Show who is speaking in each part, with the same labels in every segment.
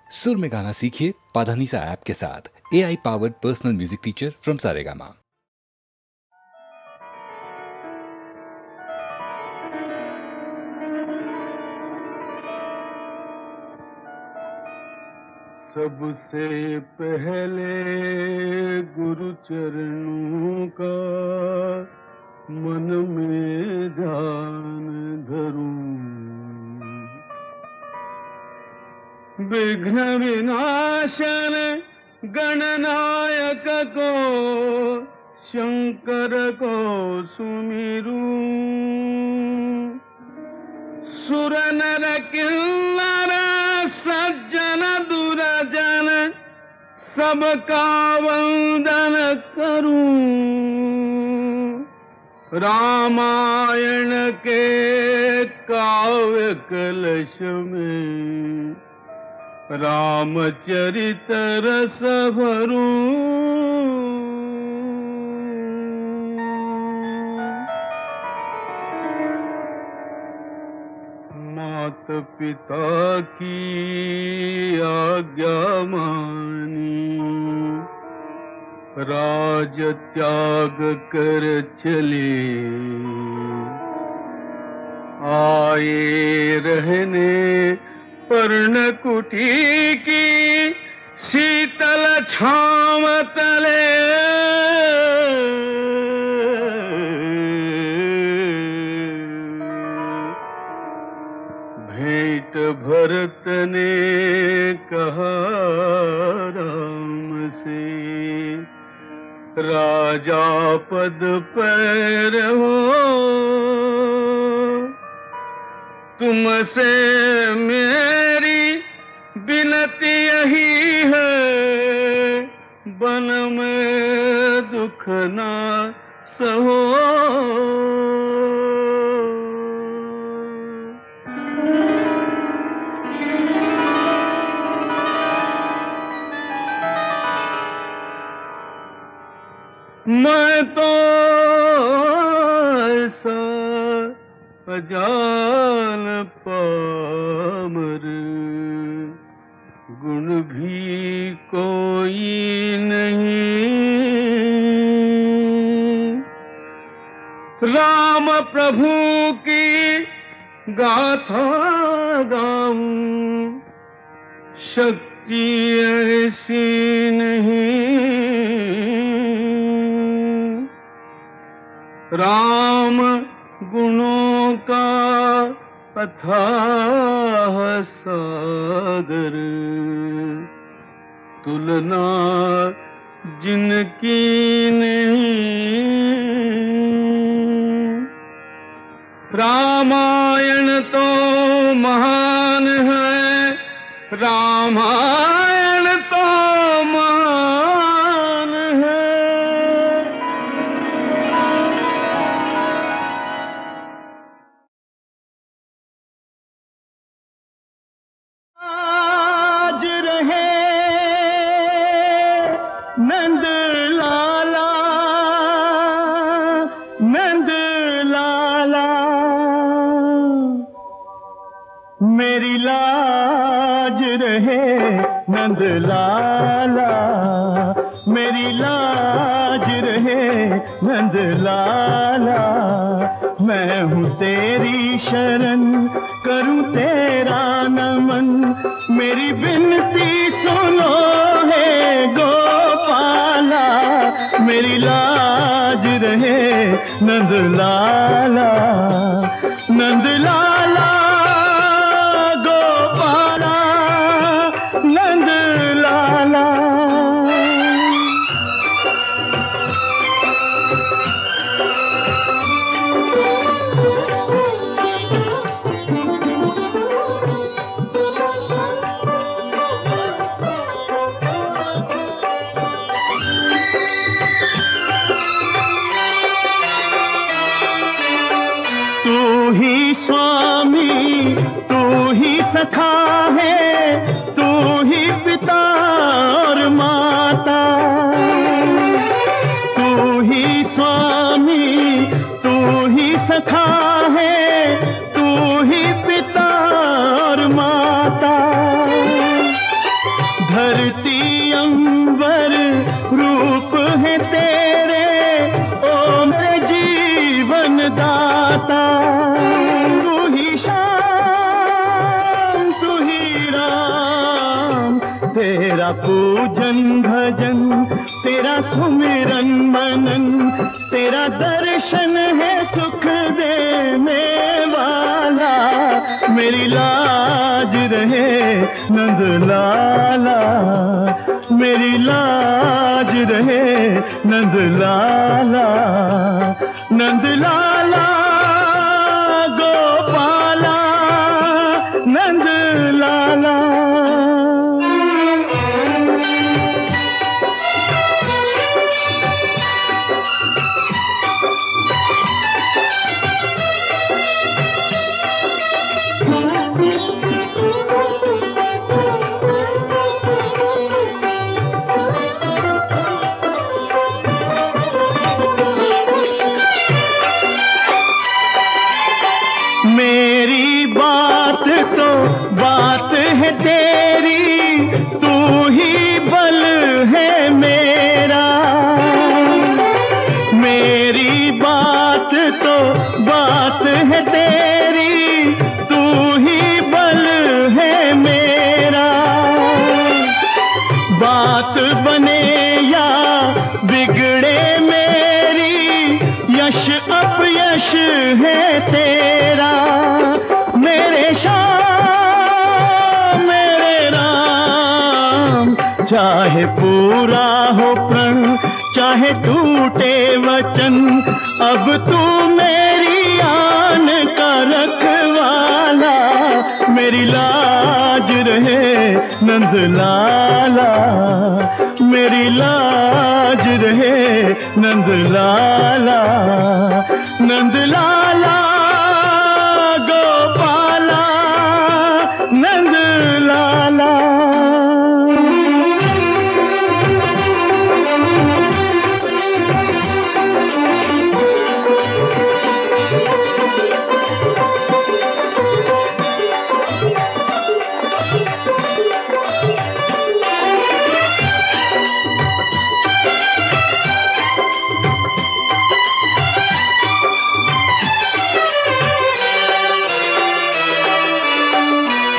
Speaker 1: सुर में गाना सीखिए पाधानीसा ऐप के साथ। AI powered personal music teacher from Saregama.
Speaker 2: सबसे पहले गुरु चरणों का मन में ध्यान धरूं, विघ्न विनाशन गणनायक को शंकर को सुमिरूं, सुर नर किन्नर सज्जन दुर्जन सबका वंदन करूं, रामायण के काव्य कलश में रामचरित रस भरूं, मात पिता की आज्ञा मानी राज त्याग कर चले, आए रहने पर्णकुटी की शीतल छांव तले, भेंट भरत ने कहा राम से, राजा पद पर हो, तुमसे मेरी विनती यही है, बन में दुख ना सहो। मैं तो ऐसा अजान पामर, गुण भी कोई नहीं, राम प्रभु की गाथा गाऊं, शक्ति ऐसी नहीं, राम गुणों का अथाह सागर, तुलना जिनकी नहीं, रामायण तो महान है, रामायण तो महान है। आज रहे नंद लाला, नंद लाला, मेरी लाज रहे नंद लाला, मेरी लाज रहे नंद लाला, मैं हूँ तेरी शरण करूँ तेरा नमन, मेरी विनती सुनो है गोपाला, मेरी लाज रहे नंद लाला, नंद लाला गोपाला, नंद लाला। तू ही स्वामी धरती अंबर रूप है तेरे, ओ मेरे जीवन दाता। तू ही श्याम तू ही राम, तेरा पूजन भजन तेरा सुमिरन मनन, तेरा दर्शन है सुख देने वाला। मेरी लाज रहे नंद लाला, मेरी लाज रहे नंद लाला। नंद लाला गोपाला, नंद लाला। मेरी बात तो बात है तेरी, तू ही बल है मेरा। मेरी बात तो बात है तेरी, तू ही बल है मेरा। बात बने या बिगड़े मेरी, यश अपयश है तेरा। मेरे श्याम मेरे राम, चाहे पूरा हो प्रण चाहे टूटे वचन, अब तू मेरी आन का रखवाला। मेरी लाज रहे नंद लाला, मेरी लाज रहे नंद लाला। नंद लाला गोपाला, नंद लाला।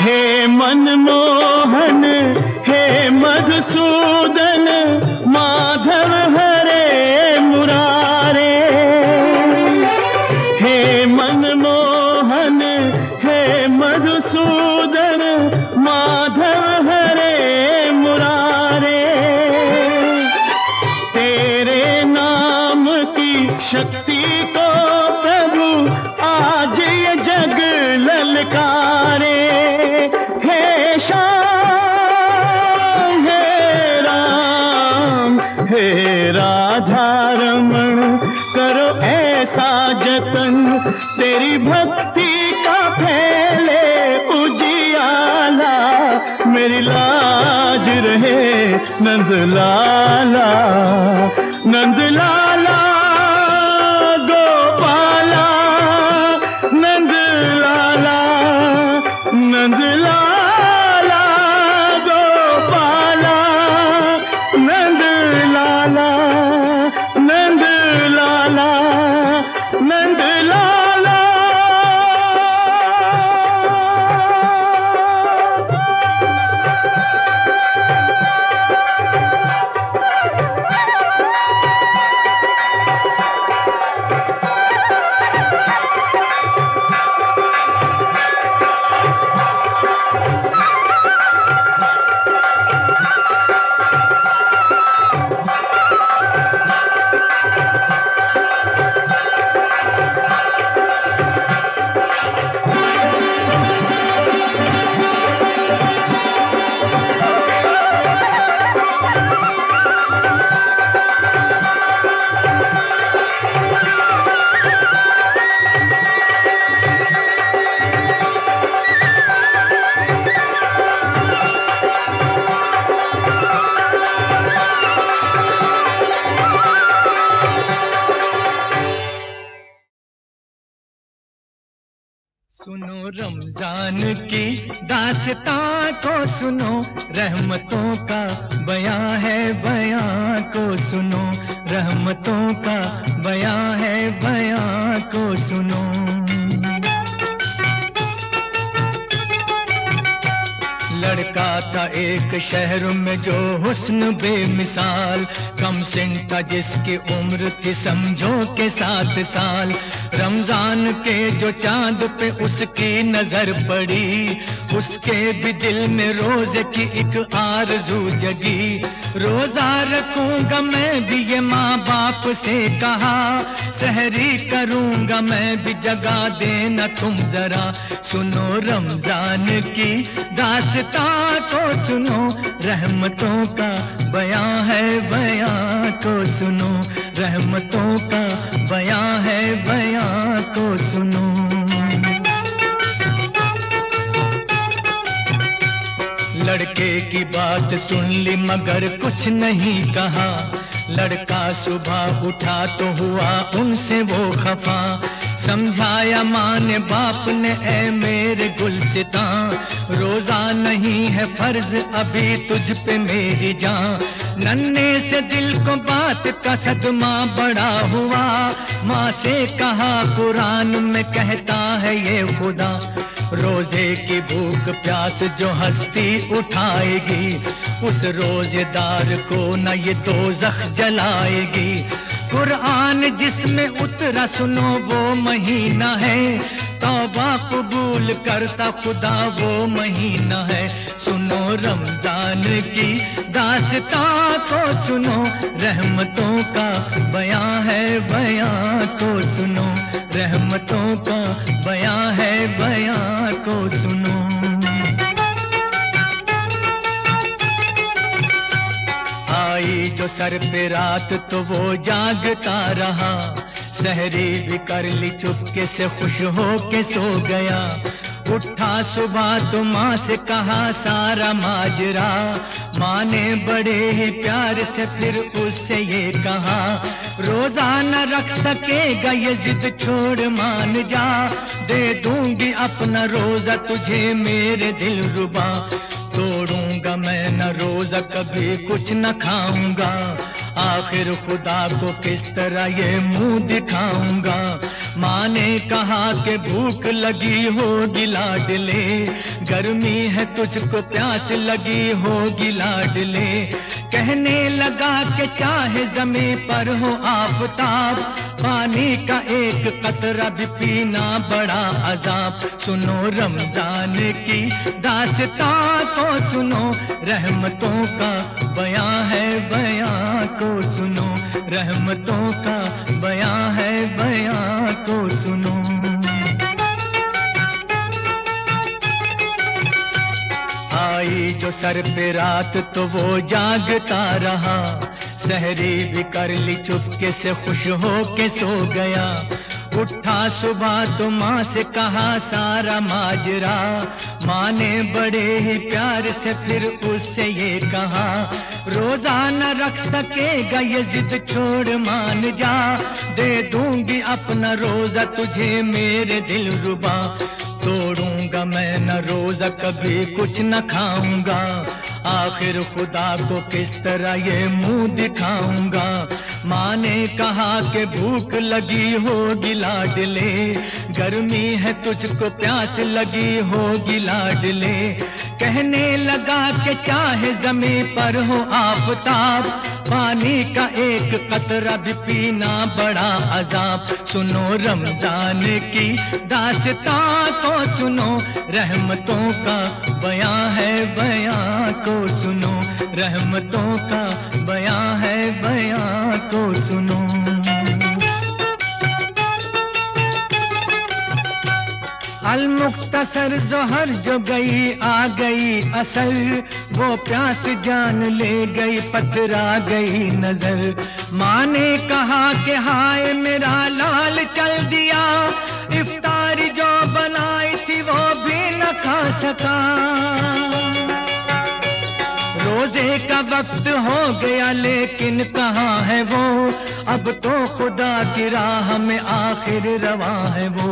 Speaker 2: हे मनमोहन हे मधुसूदन, माधव हरे मुरारे। हे मनमोहन हे मधुसूदन, माधव हरे मुरारे। तेरे नाम की शक्ति को प्रभु आज ये जग ललकारे। हे श्याम हे राम हे राधा रमण, करो ऐसा जतन तेरी भक्ति का फैले उजियाला। मेरी लाज रहे नंद लाला, नंद लाला गोपाला, नंद लाला। नंद लाला गोपाला, नंद लाला। नंद लाला, नंद लाला। सुनो रमजान की दास्तां को सुनो, रहमतों का बयां है, बयां को सुनो, रहमतों का बयां है, बयां को सुनो। लड़का था एक शहर में जो हुस्न बेमिसाल, कम सिन था जिसकी उम्र थी समझो के 7 साल। रमजान के जो चांद पे उसकी नजर पड़ी, उसके भी दिल में रोजे की एक आरज़ू जगी। रोजा रखूंगा मैं भी ये माँ बाप से कहा, सहरी करूंगा मैं भी जगा देना तुम जरा। सुनो रमजान की दास्तां को सुनो, रहमतों का बयां है, बयां को सुनो, रहमतों का बयां है, बयां को सुनो। लड़के की बात सुन ली मगर कुछ नहीं कहा, लड़का सुबह उठा तो हुआ उनसे वो खफा। समझाया माँ ने बाप ने, ऐ मेरे गुलसितां, रोजा नहीं है फर्ज अभी तुझ पे मेरी जान। नन्हे से दिल को बात का सदमा बड़ा हुआ, माँ से कहा कुरान में कहता है ये खुदा, रोजे की भूख प्यास जो हस्ती उठाएगी, उस रोजेदार को न ये दोज़ख जलाएगी। कुरान जिसमें उतरा सुनो वो महीना है, तौबा कबूल करता खुदा वो महीना है। सुनो रमजान की दास्तां को सुनो, रहमतों का बयां है, बयां को सुनो, रहमतों का बयां है, बयां को सुनो। आई जो सर पे रात तो वो जागता रहा, सहरी भी कर ली चुपके से खुश हो के सो गया। उठा सुबह तो माँ से कहा सारा माजरा, माँ ने बड़े ही प्यार से फिर उससे ये कहा, रोजा न रख सकेगा ये जिद छोड़ मान जा, दे दूंगी अपना रोजा तुझे मेरे दिल रुबा। तोड़ूंगा मैं न रोजा कभी कुछ न खाऊंगा, आखिर खुदा को किस तरह ये मुंह दिखाऊंगा। माँ ने कहा कि भूख लगी होगी लाडले, गर्मी है तुझको प्यास लगी होगी लाडले। कहने लगा कि चाहे ज़मीं पर हो आफताब, पानी का एक कतरा भी पीना बड़ा अजाब। सुनो रमजान की दास्तां को सुनो, रहमतों का बयां है, बयां को सुनो, रहमतों का बयां है, बयां को सुनो। आई जो सर पे रात तो वो जागता रहा, सहरी भी कर ली चुपके से खुश हो के सो गया। उठा सुबह तो माँ से कहा सारा माजरा, माँ ने बड़े ही प्यार से फिर उससे ये कहा, रोजा न रख सकेगा ये जिद छोड़ मान जा, दे दूंगी अपना रोजा तुझे मेरे दिल रुबा। तोड़ूंगा मैं न रोजा कभी कुछ न खाऊंगा, आखिर खुदा को किस तरह ये मुंह दिखाऊंगा। माँ ने कहा कि भूख लगी होगी लाडले, गर्मी है तुझको प्यास लगी होगी लाडले। कहने लगा कि चाहे ज़मीं पर हो आफताब, पानी का एक कतरा भी पीना बड़ा अजाब। सुनो रमजान की दास्तां को सुनो, रहमतों का बयां है, बयां को सुनो, रहमतों का बयां है, बयां को सुनो। अलमुख्तसर जोहर जो गई आ गई असल, वो प्यास जान ले गई पथरा गई नजर। माँ ने कहा कि हाय मेरा लाल चल दिया, इफ्तारी जो बनाई थी वो भी न खा सका। रोजे का वक्त हो गया लेकिन कहाँ है वो, अब तो खुदा की राह में आखिर रवा है वो।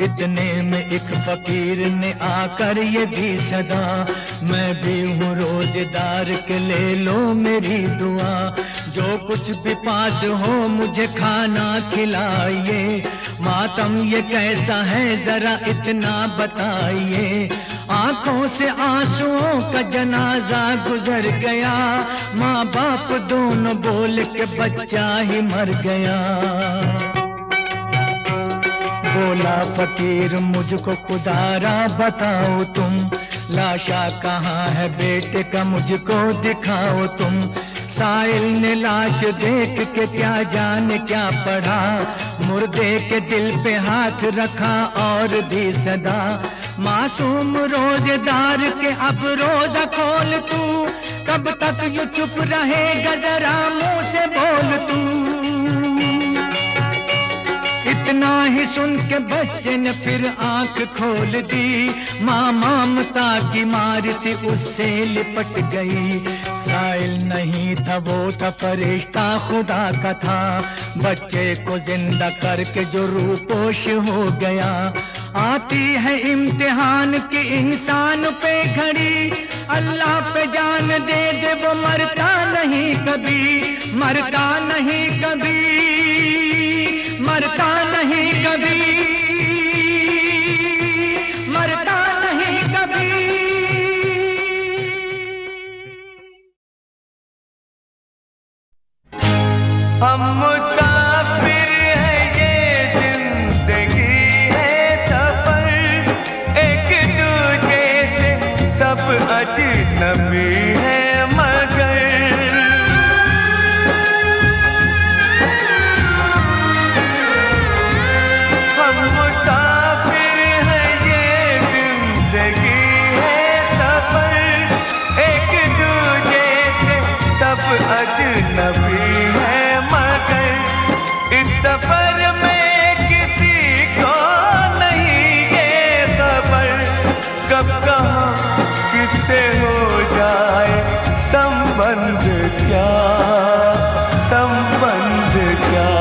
Speaker 2: इतने में एक फकीर ने आकर ये दी सदा, मैं भी हूँ रोजेदार के ले लो मेरी दुआ। जो कुछ भी पास हो मुझे खाना खिलाइए, मातम ये कैसा है जरा इतना बताइए। आंखों से आंसुओं का जनाजा गुजर गया, माँ बाप दोनों बोल के बच्चा ही मर गया। बोला फकीर मुझको खुदारा बताओ तुम, लाशा कहाँ है बेटे का मुझको दिखाओ तुम। साइल ने लाश देख के क्या जाने क्या पढ़ा, मुर्दे के दिल पे हाथ रखा और दी सदा। मासूम रोजेदार के अब रोजा खोल तू, कब तक यूं चुप रहेगा जरा मुंह से बोल तू। इतना ही सुन के बच्चे ने फिर आंख खोल दी, माँ ममता की मार थी उससे लिपट गई। साइल नहीं था वो था फरिश्ता खुदा का था, बच्चे को जिंदा करके जो रूपोश हो गया। आती है इम्तिहान की इंसान पे घड़ी, अल्लाह पे जान दे दे वो मरता नहीं कभी, मरता नहीं कभी, मरता नहीं कभी, मरता नहीं कभी।
Speaker 3: हम मुसाफिर हैं, ये जिंदगी है सफर, एक दूजे से सब अजनबी है मगर। हम मुसाफिर हैं, ये जिंदगी है सफर, एक दूजे से सब अजनबी है मगर। इस सफर में किसी को नहीं ये खबर, कब कहाँ किससे हो जाए संबंध क्या, संबंध क्या।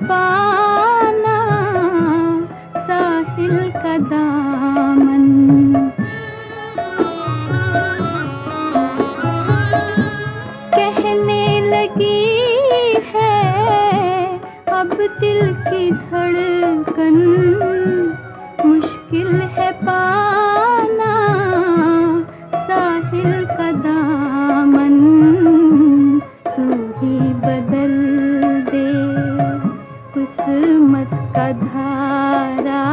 Speaker 4: पाना साहिल का दाना। लगी है अब दिल की धड़कन, मुश्किल है पाना साहिल का दामन। तू ही बदल दे किस्मत का धारा,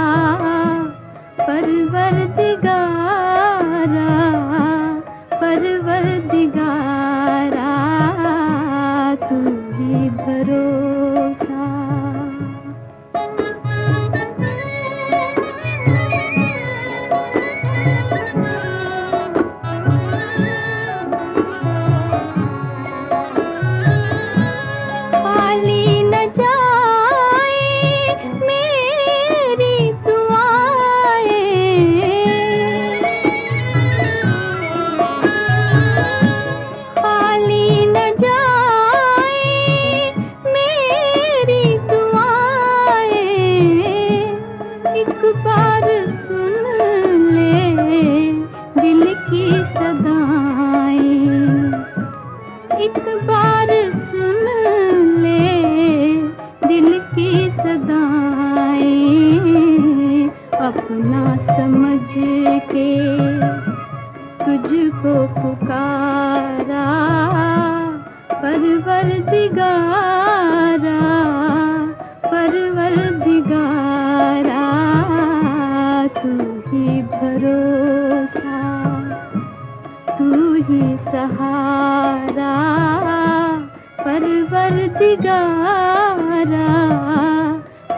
Speaker 4: परवरदिगारा परवरदिगारा, तू ही भरोसा। खाली न जाए मेरी खाली न जाए मेरी दुआएं, एक बार सुन ले दिल की सदाएं, एक बार सुन ले दिल की सदाएं। अपना समझ के तुझको पुकारा, परवरदिगारा परवरदिगारा, तू ही भरोसा, तू ही सहारा, परवरदिगारा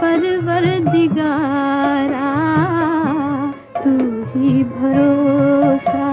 Speaker 4: परवरदिगारा, तू ही भरोसा।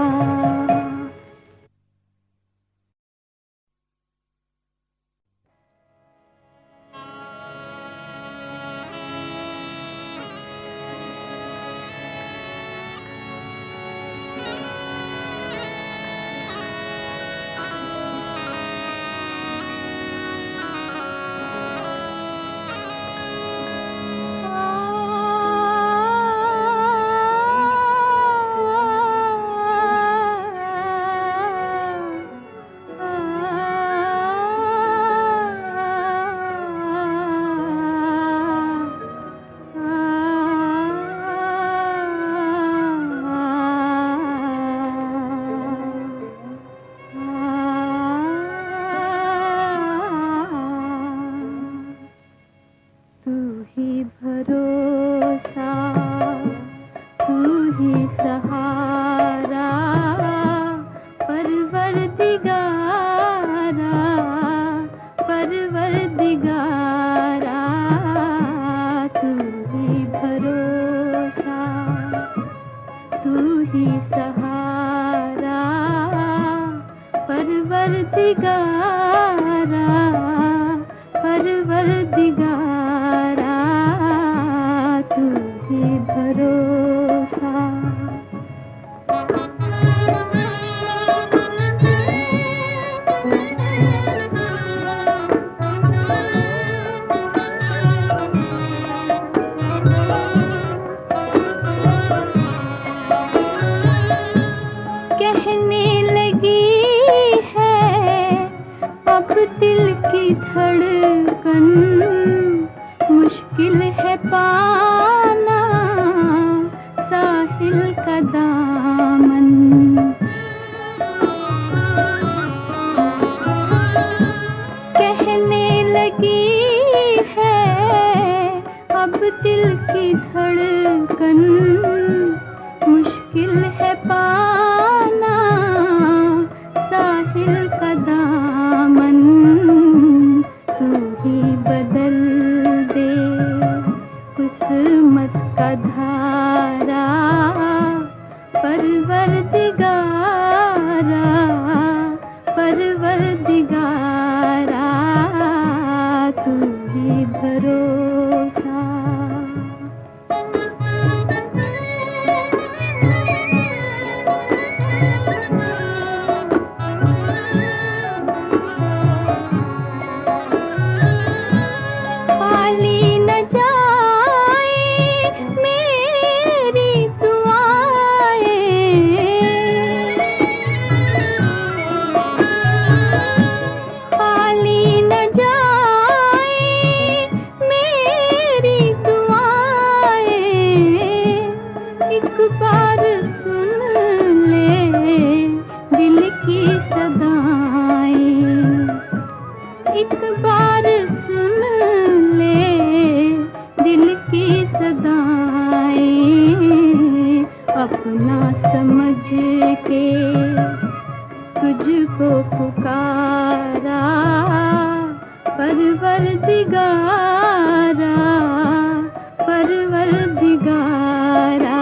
Speaker 4: परवरदिगारा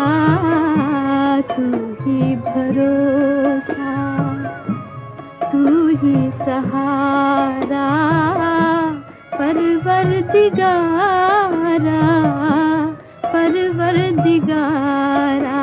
Speaker 4: तू ही भरोसा, तू ही सहारा, परवरदिगारा, परवरदिगारा।